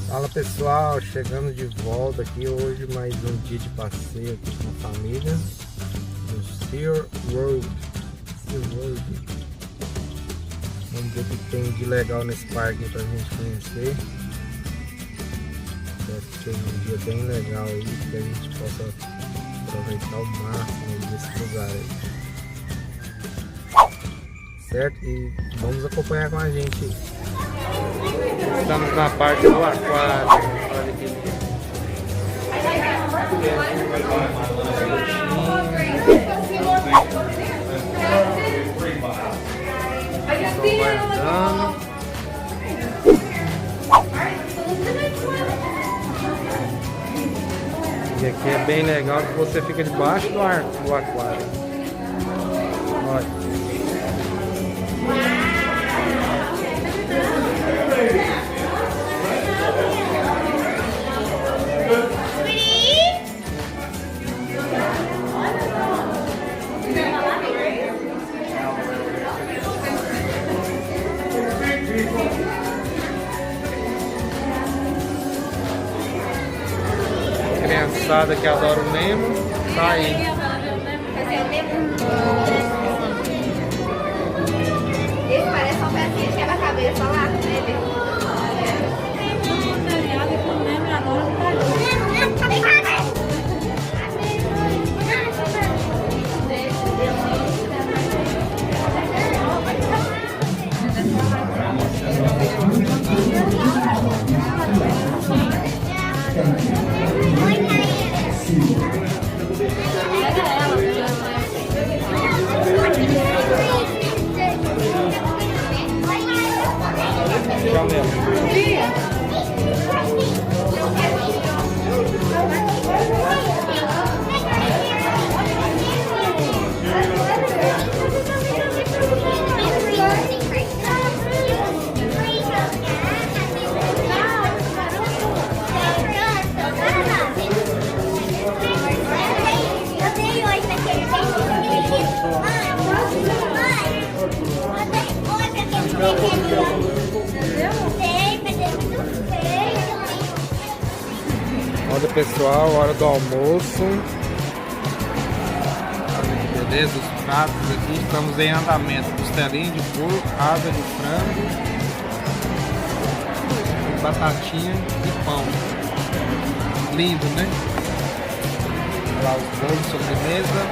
Fala pessoal, chegando de volta aqui hoje, mais um dia de passeio aqui com a família no Seaworld. Vamos ver o que tem de legal nesse parque pra gente conhecer. Espero que seja um dia bem legal aí, que a gente possa aproveitar o máximo desse lugar aí. Certo? E vamos acompanhar com a gente. Estamos na parte do aquário. Olha que lindo. E aqui é bem legal que você fica debaixo do aquário. Olha. Criançada que adora o Nemo, tá aí. Esse parece uma pecinha de quebra-cabeça lá, ele. Olha pessoal, hora do almoço. Beleza, os pratos aqui, estamos em andamento. Costelinha de porco, asa de frango, batatinha e pão. Lindo, né? Olha lá os bolos de sobremesa.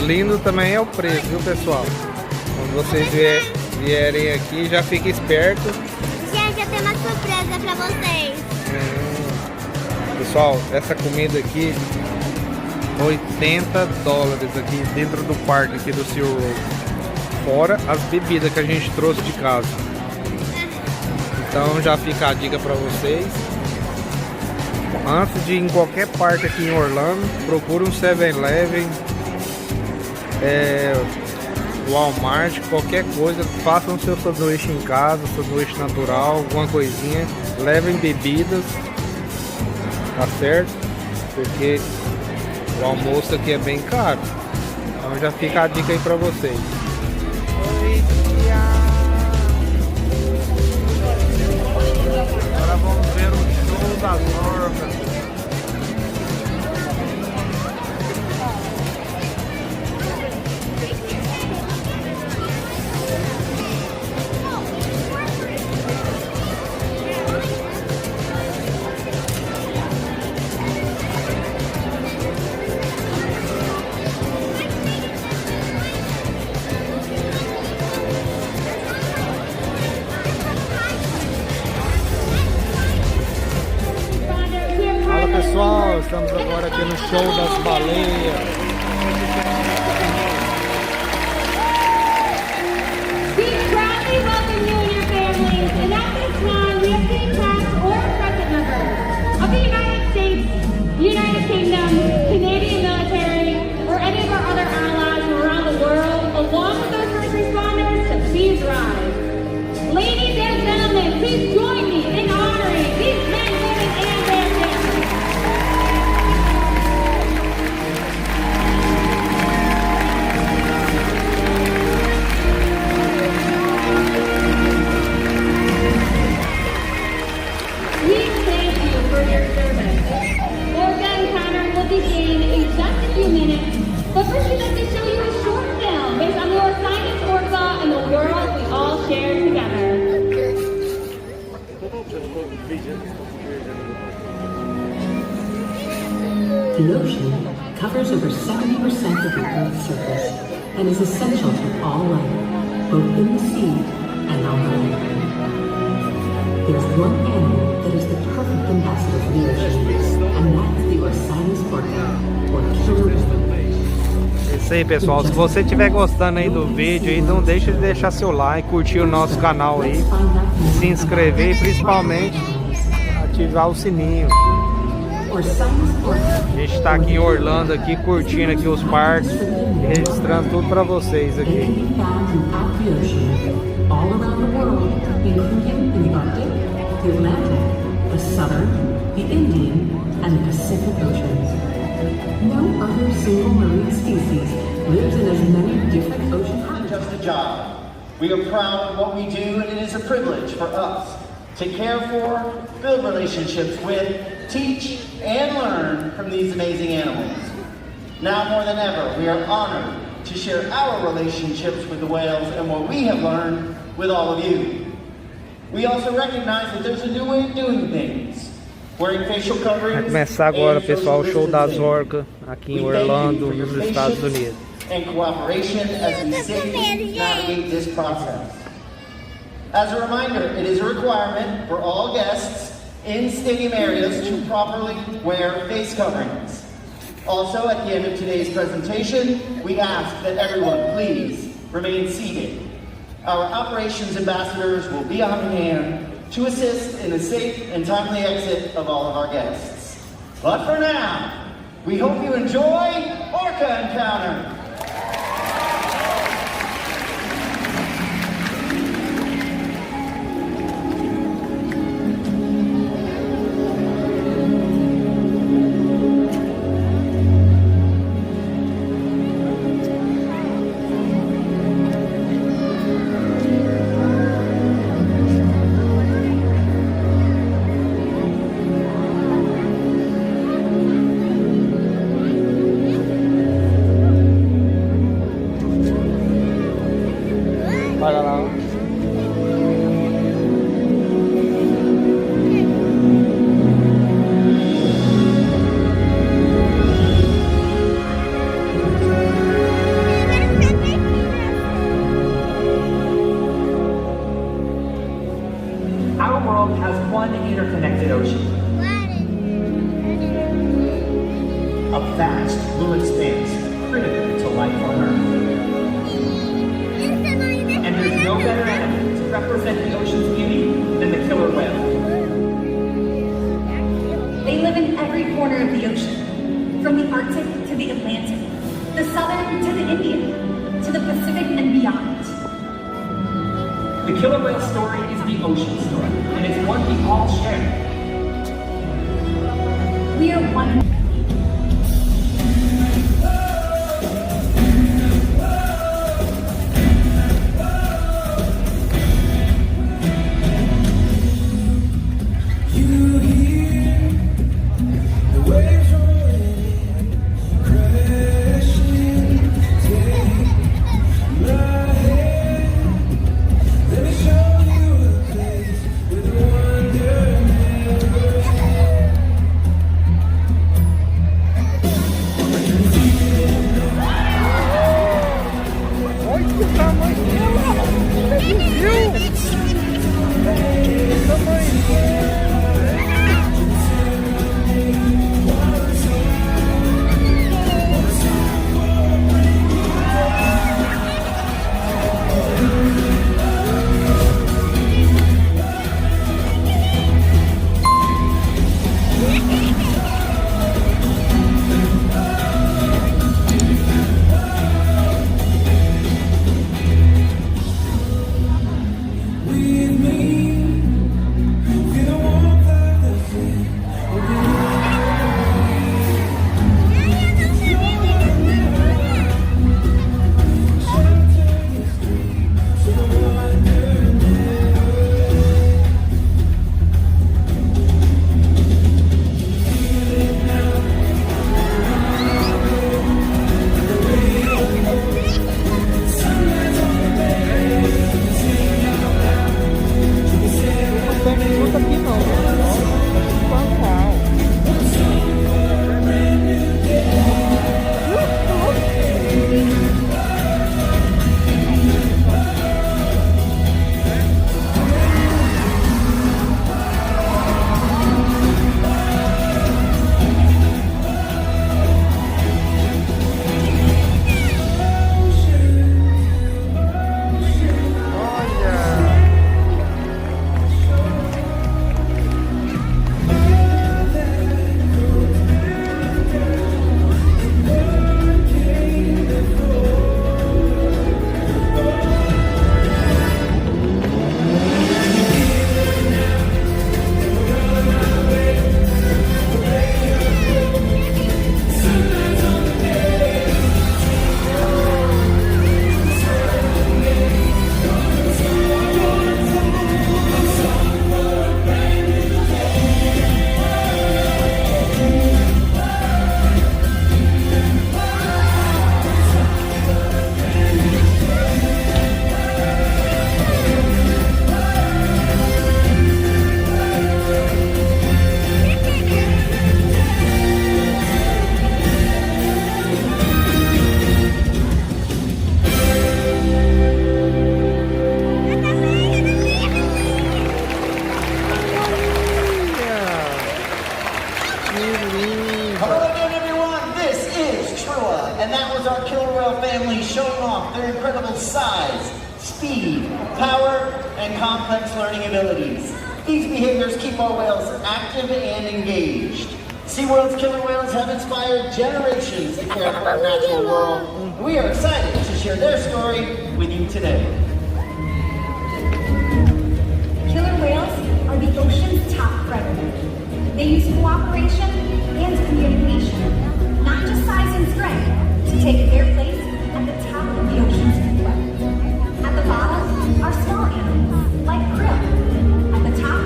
Lindo também é o preço, viu pessoal? Quando vocês vierem aqui, já fiquem espertos. Gente, eu tenho uma surpresa pra vocês. Pessoal, essa comida aqui, $80 aqui dentro do parque aqui do Seaworld. Fora as bebidas que a gente trouxe de casa. Então já fica a dica pra vocês. Antes de ir em qualquer parque aqui em Orlando, procure um 7-Eleven, Walmart, qualquer coisa, façam seu sanduíche em casa, sanduíche natural, alguma coisinha, levem bebidas, tá certo? Porque o almoço aqui é bem caro, então já fica a dica aí pra vocês. Agora vamos ver o show das Orcas. Pessoal, estamos agora aqui no show das baleias. We proudly welcome you and your families, and at this time we have seen past or present members of the United States, United Kingdom, Canadian military, or any of our other allies from around the world, along with those first responders, to please rise. Ladies and gentlemen, please join me in honoring these men, women, and their families. The ocean covers over 70% of the Earth's surface and is essential to all life, both in the sea and on land. There's one animal that is the perfect ambassador for the ocean, and that's the Estados Parte, or killer whale. É isso aí, pessoal. Se você estiver gostando aí do vídeo, aí, não deixa de deixar seu like, curtir o nosso canal aí, se inscrever e principalmente ativar o sininho. A gente está aqui em Orlando, aqui curtindo aqui os parques e registrando tudo para vocês aqui. The Atlantic, the Southern, the Indian, and the Pacific Oceans. No other single marine species lives in as many different oceans. It's not just a job. We are proud of what we do, and it is a privilege for us to care for, build relationships with, teach, and learn from these amazing animals. Now more than ever, we are honored to share our relationships with the whales and what we have learned with all of you. We also recognize that there's a new way of doing things. Wearing facial coverings. Vai começar agora, pessoal, o show das orcas aqui em Orlando, nos Estados Unidos. And cooperation as we safely navigate this process. As a reminder, it is a requirement for all guests in stadium areas to properly wear face coverings. Also, at the end of today's presentation, we ask that everyone please remain seated. Our operations ambassadors will be on hand to assist in the safe and timely exit of all of our guests. But for now, we hope you enjoy Orca Encounter. They live in every corner of the ocean, from the Arctic to the Atlantic, the Southern to the Indian, to the Pacific and beyond. The killer whale story is the ocean story, and it's one we all share. We are one. power, and complex learning abilities. These behaviors keep our whales active and engaged. SeaWorld's killer whales have inspired generations to care for our natural world. We are excited to share their story with you today. Killer whales are the ocean's top predator. They use cooperation and communication, not just size and strength, to take their place at the top of the ocean's food web. At the bottom are small animals, like krill. At the top,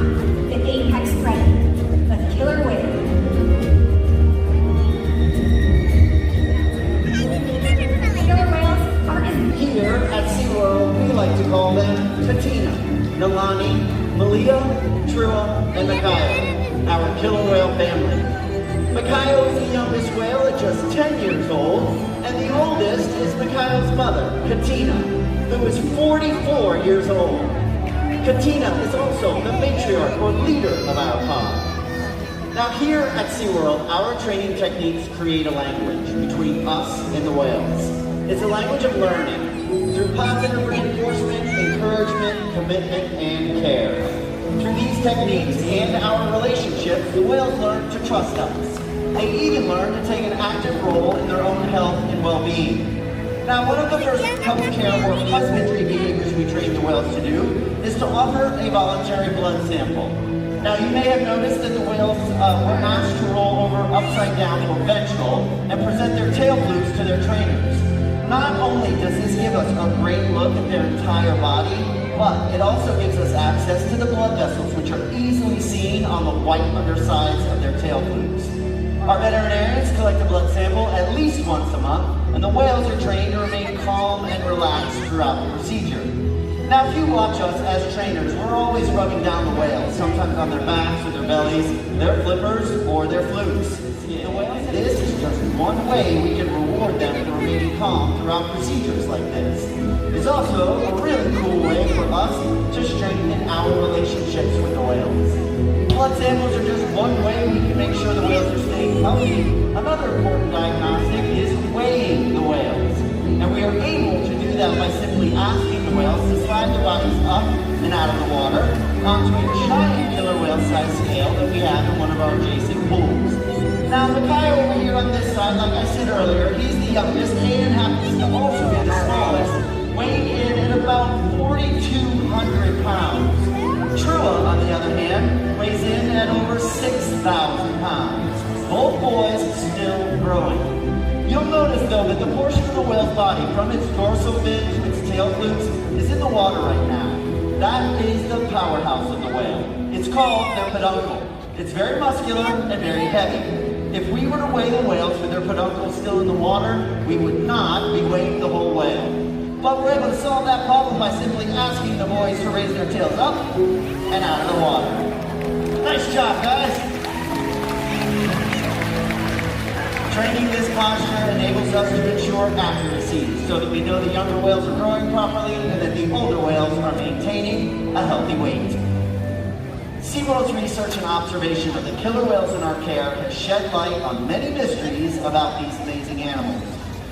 the apex predator, the killer whale. Killer whales are in Here at SeaWorld, we like to call them Katina, Nalani, Malia, Trua, and Makayo, our killer whale family. Makayo is the youngest whale at just 10 years old, and the oldest is Makayo's mother, Katina, who is 44 years old. Katina is also the matriarch or leader of our pod. Now here at SeaWorld, our training techniques create a language between us and the whales. It's a language of learning through positive reinforcement, encouragement, commitment, and care. Through these techniques and our relationship, the whales learn to trust us. They even learn to take an active role in their own health and well-being. Now, one of the first public care or husbandry behaviors we train the whales to do is to offer a voluntary blood sample. Now, you may have noticed that the whales were asked to roll over upside down or ventral and present their tail flukes to their trainers. Not only does this give us a great look at their entire body, but it also gives us access to the blood vessels, which are easily seen on the white undersides of their tail flukes. Our veterinarians collect a blood sample at least once a month, and the whales are trained to remain calm and relaxed throughout the procedure. Now, if you watch us as trainers, we're always rubbing down the whales, sometimes on their backs or their bellies, their flippers, or their flukes. This is just one way we can reward them for remaining calm throughout procedures like this. It's also a really cool way for us to strengthen our relationships with the whales. Blood samples are just one way we can make sure the whales are staying healthy. Another important diagnostic is weighing the whales. And we are able to do that by simply asking the whales to slide their bodies up and out of the water onto a giant killer whale-sized scale that we have in one of our adjacent pools. Now, Makayo over here on this side, like I said earlier, he's the youngest and happens to also be the smallest, weighing in at about 4,200 pounds. Trua, on the other hand, weighs in at over 6,000 pounds. Both boys still growing. You'll notice, though, that the portion of the whale's body from its dorsal fin to its tail flukes is in the water right now. That is the powerhouse of the whale. It's called their peduncle. It's very muscular and very heavy. If we were to weigh the whales with their peduncles still in the water, we would not be weighing the whole whale. But we're able to solve that problem by simply asking the boys to raise their tails up and out of the water. Nice job, guys. Training this posture enables us to ensure accuracy so that we know the younger whales are growing properly and that the older whales are maintaining a healthy weight. SeaWorld's research and observation of the killer whales in our care has shed light on many mysteries about these amazing animals.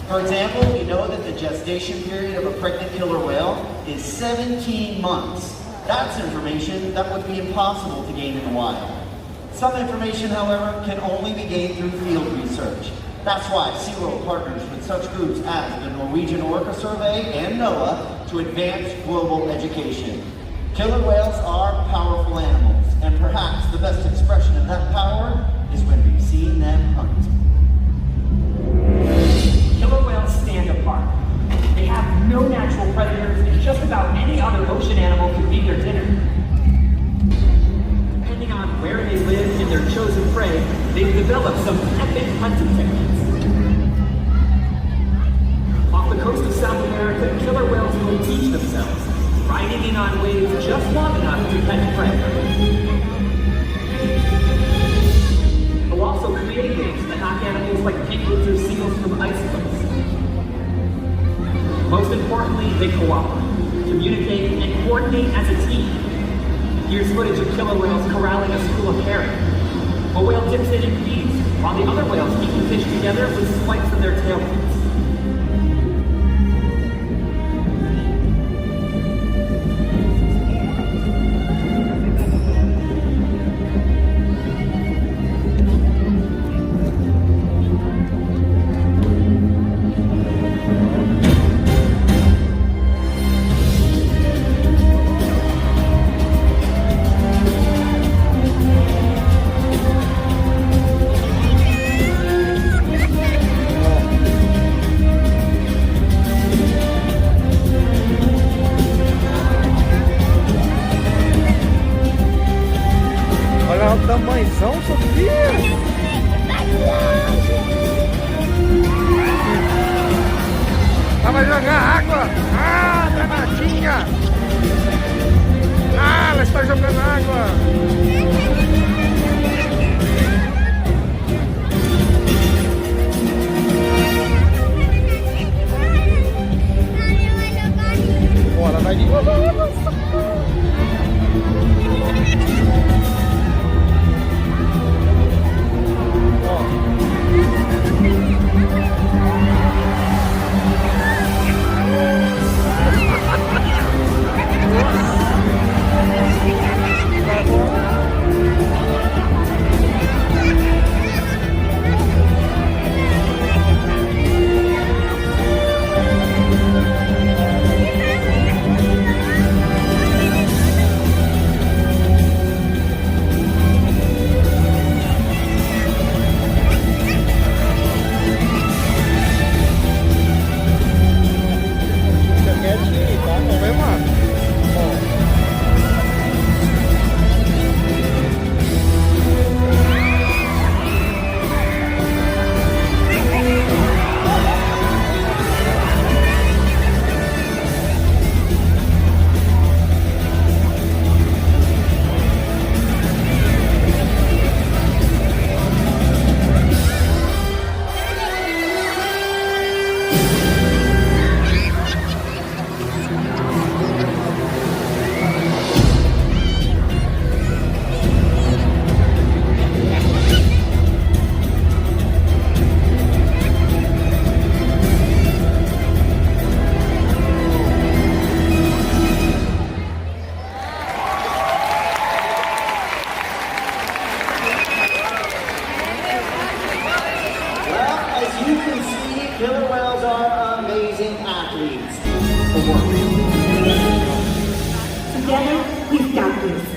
For example, we know that the gestation period of a pregnant killer whale is 17 months. That's information that would be impossible to gain in the wild. Some information, however, can only be gained through field research. That's why SeaWorld partners with such groups as the Norwegian Orca Survey and NOAA to advance global education. Killer whales are powerful animals, and perhaps the best expression of that power is when we've seen them hunt. Killer whales stand apart. They have no natural predators, and just about any other ocean animal could be their dinner. Depending on where they live and their chosen prey, they've developed some epic hunting techniques. Off the coast of South America, killer whales will teach themselves, riding in on waves just long enough to catch prey. They'll also create waves that knock animals like penguins or seals from icebergs. Most importantly, they cooperate, communicate, and coordinate as a team. Here's footage of killer whales corralling a school of herring. A whale dips in and feeds, while the other whales keep the fish together with spikes in their tail fins. tá jogando água. Bora, vai de novo. Killer whales are amazing athletes. Together, we've got this.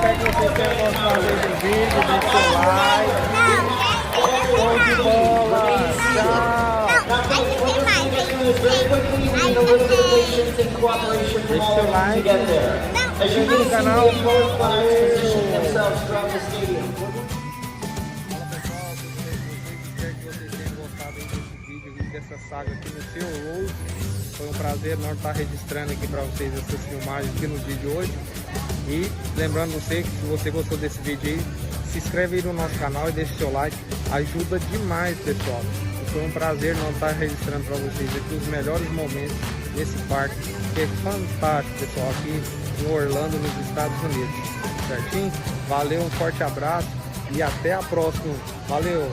espero que vocês tenham gostado desse vídeo. Deixe seu like. Show de bola. Tchau. Deixe seu like. Se inscreva no canal. Dessa saga aqui no Seaworld. Foi um prazer nós estar registrando aqui para vocês essas filmagens aqui no vídeo de hoje. E lembrando você que se você gostou desse vídeo aí, se inscreve aí no nosso canal e deixe seu like, ajuda demais, pessoal. E foi um prazer nós estar registrando para vocês aqui os melhores momentos nesse parque, que é fantástico, pessoal, aqui em Orlando, nos Estados Unidos. Certinho? Valeu, um forte abraço e até a próxima. Valeu!